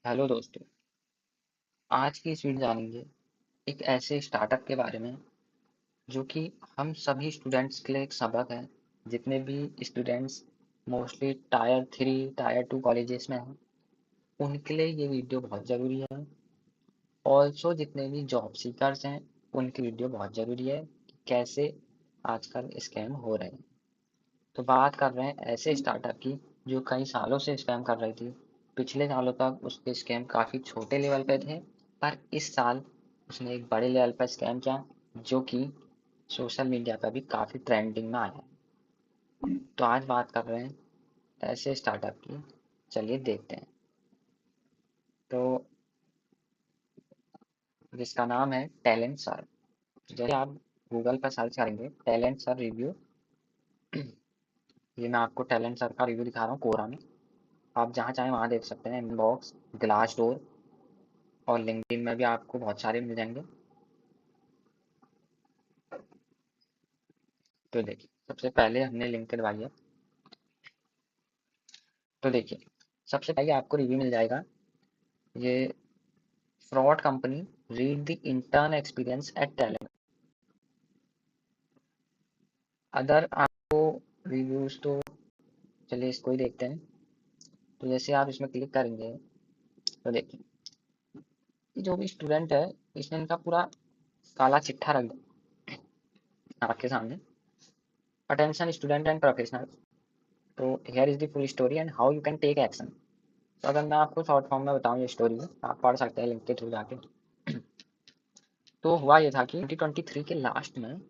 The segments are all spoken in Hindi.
हेलो दोस्तों। आज की इस वीडियो जानेंगे एक ऐसे स्टार्टअप के बारे में जो कि हम सभी स्टूडेंट्स के लिए एक सबक है। जितने भी students mostly tyre 3 tyre 2 colleges में हैं उनके लिए ये वीडियो बहुत ज़रूरी है। ऑल्सो जितने भी जॉब सीकर्स हैं उनकी वीडियो बहुत ज़रूरी है कि कैसे आजकल स्कैम हो रहे हैं। तो बात कर रहे हैं ऐसे स्टार्टअप की जो कई सालों से स्कैम कर रही थी। पिछले सालों तक उसके स्कैम काफ़ी छोटे लेवल पे थे, पर इस साल उसने एक बड़े लेवल पर स्कैम किया जो कि सोशल मीडिया पर भी काफ़ी ट्रेंडिंग में आया। तो आज बात कर रहे हैं ऐसे स्टार्टअप की। चलिए देखते हैं। तो जिसका नाम है टैलेंट सर। जैसे आप गूगल पर सर्च करेंगे टैलेंट सर रिव्यू, ये मैं आपको टैलेंट सर का रिव्यू दिखा रहा हूँ कोरा में। आप जहाँ चाहें वहाँ देख सकते हैं। इनबॉक्स, ग्लास डोर और लिंक्डइन में भी आपको बहुत सारे मिल जाएंगे। तो देखिए, सबसे पहले हमने लिंक करवाई है। तो देखिए, सबसे पहले आपको रिव्यू मिल जाएगा। ये fraud company, read the intern experience eight talent. Other आपको रिव्यूज तो चलिए इसको ही देखते हैं। तो जैसे आप इसमें क्लिक करेंगे तो देखिए, ये जो भी स्टूडेंट है इसने इनका पूरा काला चिट्ठा रख दिया आपके सामने। अटेंशन स्टूडेंट एंड प्रोफेशनल, तो here is the full story and how you can take action. तो अगर मैं आपको शॉर्ट फॉर्म में बताऊं ये स्टोरी, आप पढ़ सकते हैं लिंक के थ्रू जाके। तो हुआ ये था कि 2023 के लास्ट में,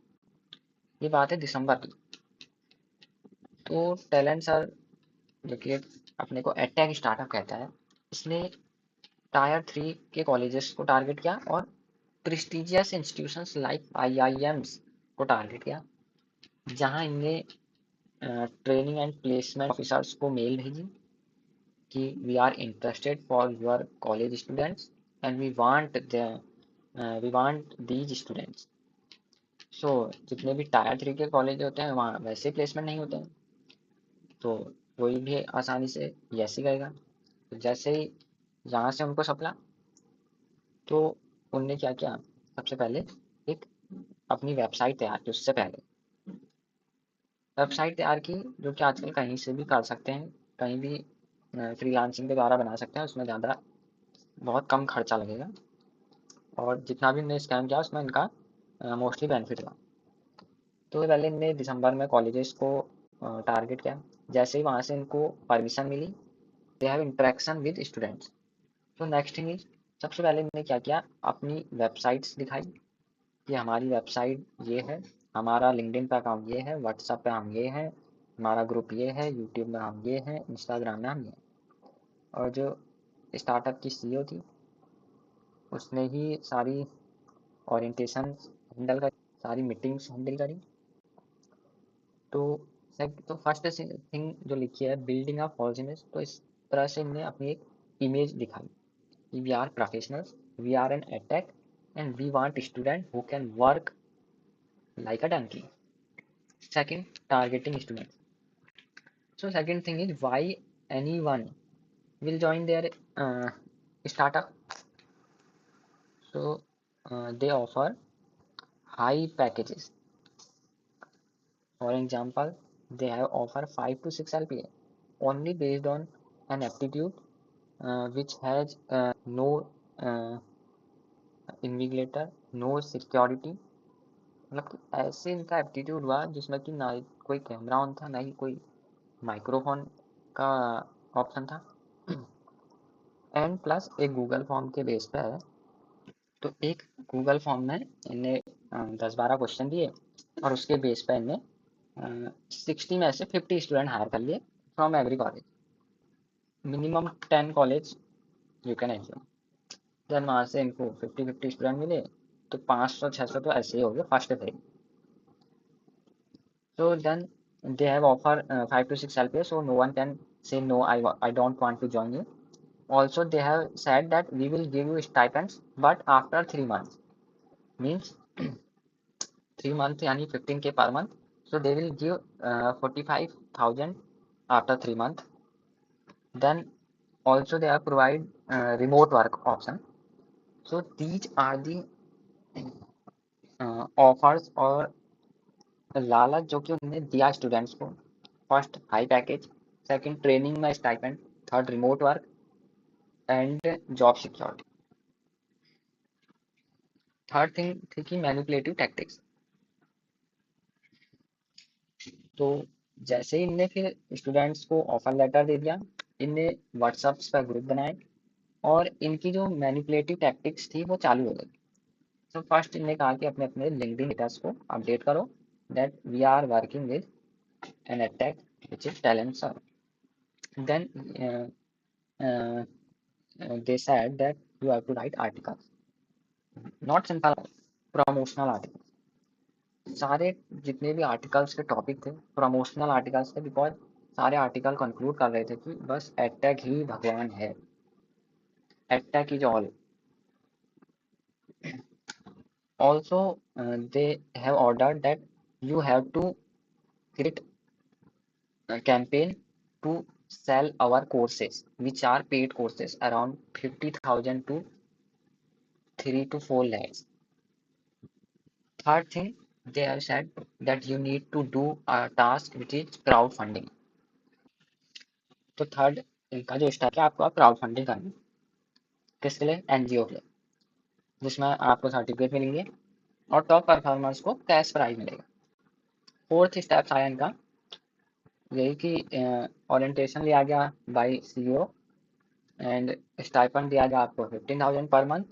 ये बात है दिसंबर की। तो टैलेंट सर जो कि अपने को एडटेक स्टार्टअप कहता है, इसने टायर 3 के कॉलेजेस को टारगेट किया और प्रेस्टिजियस इंस्टीट्यूशंस लाइक आईआईएम्स को टारगेट किया, जहां इनने ट्रेनिंग एंड प्लेसमेंट ऑफिसर्स को मेल भेजी कि we are interested for your college students and we want these students. So जितने भी टायर 3 के कॉलेज होते हैं वहाँ वैसे प्लेसमेंट नहीं होते हैं, तो कोई भी आसानी से यस ही करेगा। तो जैसे ही यहाँ से उनको सपना, तो उनने क्या किया, सबसे पहले एक अपनी वेबसाइट तैयार की। उससे पहले वेबसाइट तैयार की जो कि आजकल कहीं से भी कर सकते हैं, कहीं भी फ्रीलांसिंग के द्वारा बना सकते हैं। उसमें ज़्यादा बहुत कम खर्चा लगेगा और जितना भी इनने स्कैम किया उसमें इनका मोस्टली बेनिफिट था। तो पहले इनने दिसंबर में कॉलेजेस को टारगेट किया। जैसे ही वहाँ से इनको परमिशन मिली, they have interaction with students. तो नेक्स्ट थिंग इज, सबसे पहले इन्होंने क्या किया, अपनी वेबसाइट्स दिखाई कि हमारी वेबसाइट ये है, हमारा लिंक्डइन पे अकाउंट ये है, व्हाट्सएप पे हम ये हैं, हमारा ग्रुप ये है, यूट्यूब में हम ये हैं, इंस्टाग्राम में हम ये हैं। और जो स्टार्टअप की सीईओ थी उसने ही सारी ओरिएंटेशन हैंडल करी, सारी मीटिंग्स हैंडल करी। तो तो फर्स्ट थिंग जो लिखी है, बिल्डिंग अ फॉल्स इमेज। तो इस तरह से इन्हें अपनी एक इमेज दिखाई कि we are professionals, we are an attack and we want student who can work like a donkey. Second, targeting students. So second thing is why anyone will join their startup. So they offer high packages. For example, they have offer 5 to 6 LPA only based on an aptitude which has no uh, invigilator, no security। मतलब कि ऐसे इनका एप्टीट्यूड हुआ जिसमें कि ना ही कोई कैमरा ऑन था, ना ही कोई माइक्रोफोन का ऑप्शन था, एंड प्लस एक गूगल फॉर्म के बेस पे है। तो एक गूगल फॉर्म में इन्हें 10-12 क्वेश्चन दिए और उसके बेस पे इन्हें 60 में से 50 स्टूडेंट हायर कर लिए from every college. Minimum 10 college you can assume. Then वहाँ से इनको 50-50 स्टूडेंट मिले, तो 500-600 तो ऐसे ही हो गए first phase. So then they have offer 5 to 6 LPA, so no one can say no, I don't want to join you. Also they have said that we will give you stipends but after 3 months, means 3 month यानी 15K per month. So they will give 45,000 after 3 month. Then Also they are provide remote work option. So these are the offers और लालच जो कि उन्होंने दिया स्टूडेंट्स को। First high package, second training में stipend, third remote work and job security. Third thing थी कि मैनिपुलेटिव टैक्टिक्स। तो जैसे ही इनने फिर स्टूडेंट्स को ऑफर लेटर दे दिया, इनने व्हाट्सएप पर ग्रुप बनाए और इनकी जो मैनिपुलेटिव टैक्टिक्स थी वो चालू हो गई। तो फर्स्ट इनने कहा कि अपने अपने लिंक्डइन स्टेटस को अपडेट करो that we are working with an attack which is talent serve. Then they said that you have to write articles, not simple promotional articles. सारे जितने भी आर्टिकल्स के टॉपिक थे प्रमोशनल आर्टिकल्स थे, बिकॉज सारे आर्टिकल कंक्लूड कर रहे थे कि बस एडटेक ही भगवान है, edtech is all. Also they have ordered that you have to create a campaign to sell our courses which are paid courses around 50,000 to 3 to 4 lakhs. Third thing, they have said that you need to do a task which is crowdfunding. तो थर्ड इनका जो स्टेप है, आपको क्राउड फंडिंग करनी है। किसके लिए? एनजीओ के लिए, जिसमें आपको सर्टिफिकेट मिलेंगे और टॉप परफॉर्मर्स को कैश प्राइज मिलेगा। फोर्थ स्टेप आया इनका यही कि ओरिएंटेशन लिया गया बाय सीईओ एंड स्टाइपेंड दिया गया आपको 15,000 पर मंथ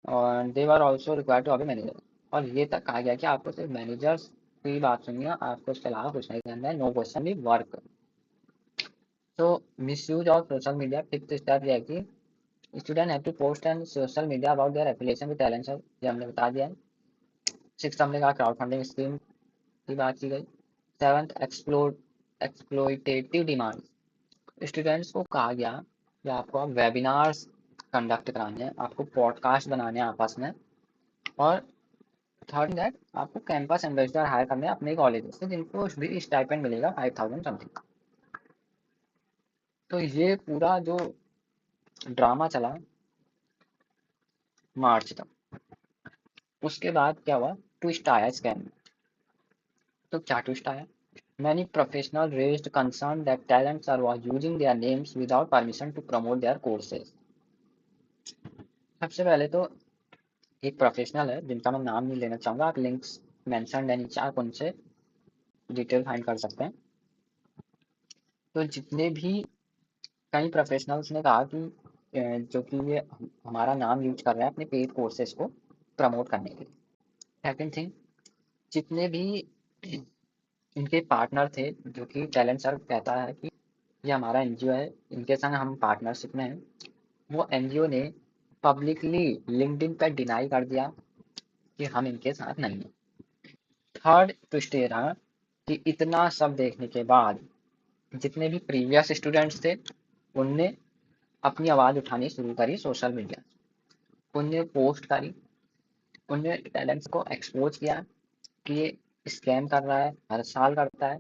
और they were also required to be manager. और ये तक कहा गया कि आपको सिर्फ मैनेजर्स की बात सुननी है, आपको इसके अलावा कुछ नहीं करना है, नो क्वेश्चन भी वर्क। तो misuse of social media, fifth step ये है कि student have to post and social media about their affiliation with talent search, ये हमने बता दिया है। सिक्स हमने कहा क्राउड फंडिंग स्कीम की बात की गई। सेवंथ एक्सप्लोइटेटिव डिमांड, स्टूडेंट्स को कहा गया कि आपको वेबिनार्स कंडक्ट कराने हैं, आपको पॉडकास्ट बनाने हैं आपस में। और थर्ड दैट आपको कैंपस एम्बेसडर हायर करने हैं अपने कॉलेज से, जिनको भी स्टाइपेंड मिलेगा 5,000 समथिंग। तो ये पूरा जो ड्रामा चला मार्च तक, उसके बाद क्या हुआ, ट्विस्ट आया स्कैम। तो क्या ट्विस्ट आया? Many professional raised concern that talents are using their names without permission to promote their courses. सबसे पहले तो एक प्रोफेशनल है जिनका मैं नाम नहीं लेना चाहूँगा, आप लिंक्स मेंशन है नीचे, आप उनसे डिटेल फाइंड कर सकते हैं। तो जितने भी कई प्रोफेशनल्स ने कहा कि जो कि ये हमारा नाम यूज कर रहे हैं अपने पेड कोर्सेज को प्रमोट करने के लिए। सेकंड थिंग, जितने भी इनके पार्टनर थे, जो कि टैलेंट सर कहता है कि ये हमारा एनजीओ है, इनके संग हम पार्टनरशिप में हैं, वो एनजीओ ने पब्लिकली लिंक्डइन पर डिनाई कर दिया कि हम इनके साथ नहीं हैं। थर्ड ट्विस्ट ये रहा कि इतना सब देखने के बाद जितने भी प्रीवियस स्टूडेंट्स थे उनने अपनी आवाज़ उठानी शुरू करी सोशल मीडिया, उनने पोस्ट करी, उनने टैलेंट्स को एक्सपोज किया कि ये स्कैम कर रहा है, हर साल करता है।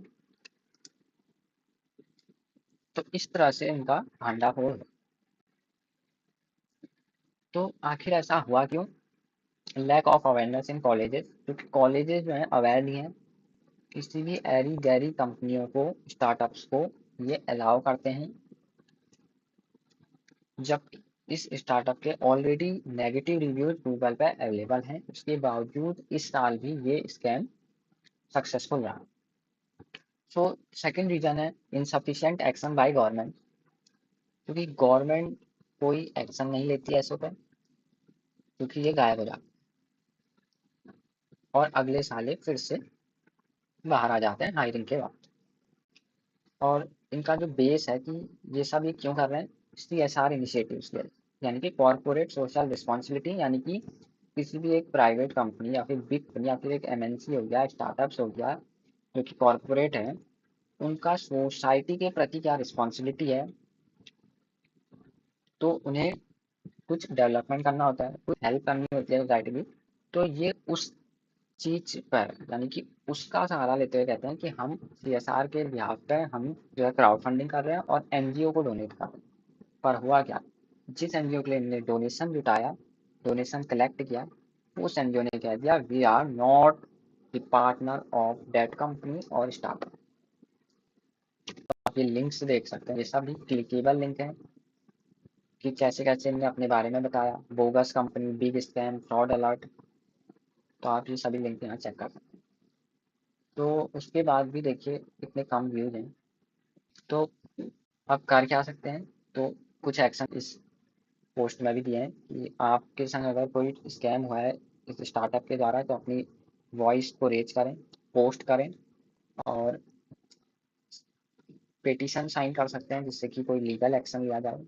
तो इस तरह से इनका भंडाफोड़ हुआ। तो आखिर ऐसा हुआ क्यों? Lack of awareness in colleges, क्योंकि कॉलेजेस जो हैं अवेयर नहीं है, किसी भी ऐरी गैरी कंपनियों को, स्टार्टअप्स को ये अलाउ करते हैं, जब इस स्टार्टअप के ऑलरेडी नेगेटिव रिव्यूज गूगल पे अवेलेबल हैं, उसके बावजूद इस साल भी ये स्कैम सक्सेसफुल रहा। सो सेकंड रीजन है इनसफिशिएंट एक्शन बाय गवर्नमेंट, क्योंकि गवर्नमेंट कोई एक्शन नहीं लेती ऐसों पे, क्योंकि ये गायब हो जाता और अगले साल ये फिर से बाहर आ जाते हैं हायरिंग के बाद। और इनका जो बेस है कि ये सब ये क्यों कर रहे हैं, CSR इनिशिएटिव्स के, यानी कि कॉर्पोरेट सोशल रिस्पॉन्सिबिलिटी, यानी कि किसी भी एक प्राइवेट कंपनी या फिर बिग कंपनी या फिर एक MNC हो गया, स्टार्टअप्स हो गया, जो कि कॉर्पोरेट है, उनका सोसाइटी के प्रति क्या रिस्पॉन्सिबिलिटी है। तो उन्हें कुछ डेवलपमेंट करना होता है, कुछ हेल्प करनी होती है सोसाइटी की। तो ये उस चीज पर, यानी कि उसका सहारा लेते हुए कहते हैं कि हम CSR के बिहाफ पे हम जो है क्राउड फंडिंग कर रहे हैं और NGO को डोनेट कर रहे हैं। पर हुआ क्या, जिस एनजीओ के लिए इन्होंने डोनेशन जुटाया, डोनेशन कलेक्ट किया, उस एनजीओ ने कह दिया we are not the partner of that company और स्टार्टअप। आप ये लिंक्स देख सकते हैं, ये सभी क्लिकेबल लिंक हैं कि कैसे कैसे इन्होंने अपने बारे में बताया, bogus company, big scam, fraud alert. तो आप ये सभी लिंक यहाँ चेक कर सकते हैं। तो उसके बाद भी देखिए इतने कम व्यूज हैं, तो आप कर क्या सकते हैं। तो कुछ एक्शन इस पोस्ट में भी दिए हैं कि आपके संग अगर कोई स्कैम हुआ है इस स्टार्टअप के द्वारा, तो अपनी वॉइस को रेज करें, पोस्ट करें, और पिटीशन साइन कर सकते हैं जिससे कि कोई लीगल एक्शन लिया जाए,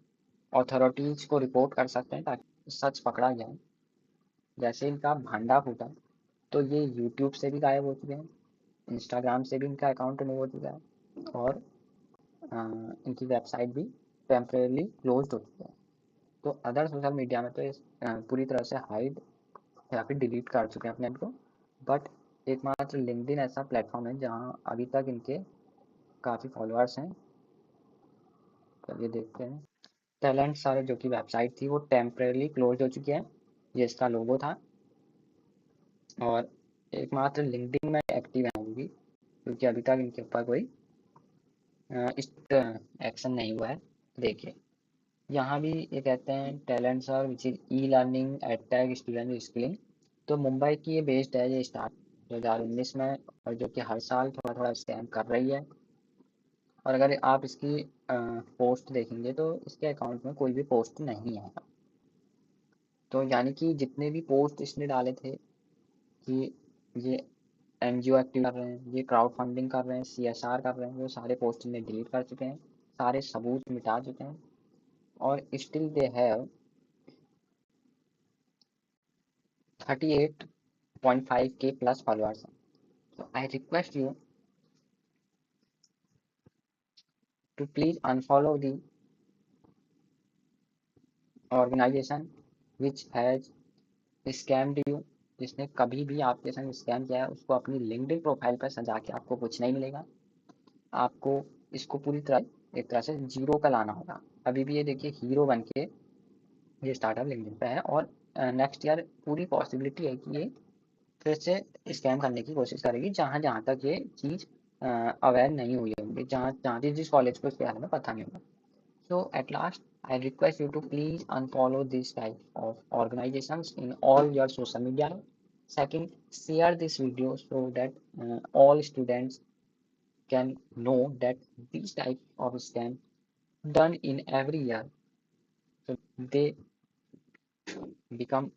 अथॉरिटीज को रिपोर्ट कर सकते हैं ताकि सच पकड़ा जाए। जैसे इनका भंडा फूटा तो ये यूट्यूब से भी गायब हो चुके हैं, इंस्टाग्राम से भी इनका अकाउंट रिमूव हो चुका है, और इनकी वेबसाइट भी टेम्परेली क्लोज हो चुकी है। तो अदर सोशल मीडिया में तो ये पूरी तरह से हाइड या फिर डिलीट कर चुके हैं अपने ऐप को, बट एकमात्र लिंक्डइन ऐसा प्लेटफॉर्म है जहाँ अभी तक इनके काफ़ी फॉलोअर्स हैं। चलिए देखते हैं। टैलेंट सर जो कि वेबसाइट थी वो टेम्परेली क्लोज हो चुकी है, ये इसका लोगो था। और एकमात्र लिंक्डइन में एक्टिव है अभी भी, क्योंकि अभी तक इनके ऊपर कोई एक्शन नहीं हुआ है। देखिए यहाँ भी ये कहते हैं talent sir which is e learning edtech student skilling. तो मुंबई की ये बेस्ड है ये स्टार्ट 2019 में, और जो कि हर साल थोड़ा थोड़ा स्कैम कर रही है। और अगर आप इसकी पोस्ट देखेंगे तो इसके अकाउंट में कोई भी पोस्ट नहीं है। तो यानी कि जितने भी पोस्ट इसने डाले थे कि ये एनजीओ एक्टिव कर रहे हैं, ये क्राउड फंडिंग कर रहे हैं, सीएसआर कर रहे हैं, वो सारे पोस्ट ने डिलीट कर चुके हैं, सारे सबूत मिटा चुके हैं, और still they have 38.5K plus followers. So I request you to please unfollow the organization which has scammed you। जिसने कभी भी आपके संग स्कैम किया है उसको अपनी लिंक्डइन प्रोफाइल पर सजा के आपको कुछ नहीं मिलेगा। आपको इसको पूरी तरह एक तरह से जीरो का लाना होगा। अभी भी ये देखिए हीरो बन के ये स्टार्टअप लिंक्डइन पे है, और नेक्स्ट ईयर पूरी पॉसिबिलिटी है कि ये फिर से स्कैम करने की कोशिश करेगी, जहाँ जहाँ तक ये चीज़ अवेयर नहीं हुई होंगी, जहाँ जहाँ जिस कॉलेज को इसके बारे में पता नहीं होगा। So at last, I request you to please unfollow this type of organizations in all your social media. Second, share this video so that all students can know that these type of scam done in every year. So they become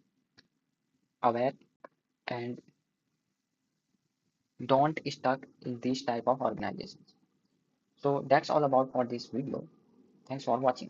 aware and don't stuck in these type of organizations. So that's all about for this video. Thanks for watching.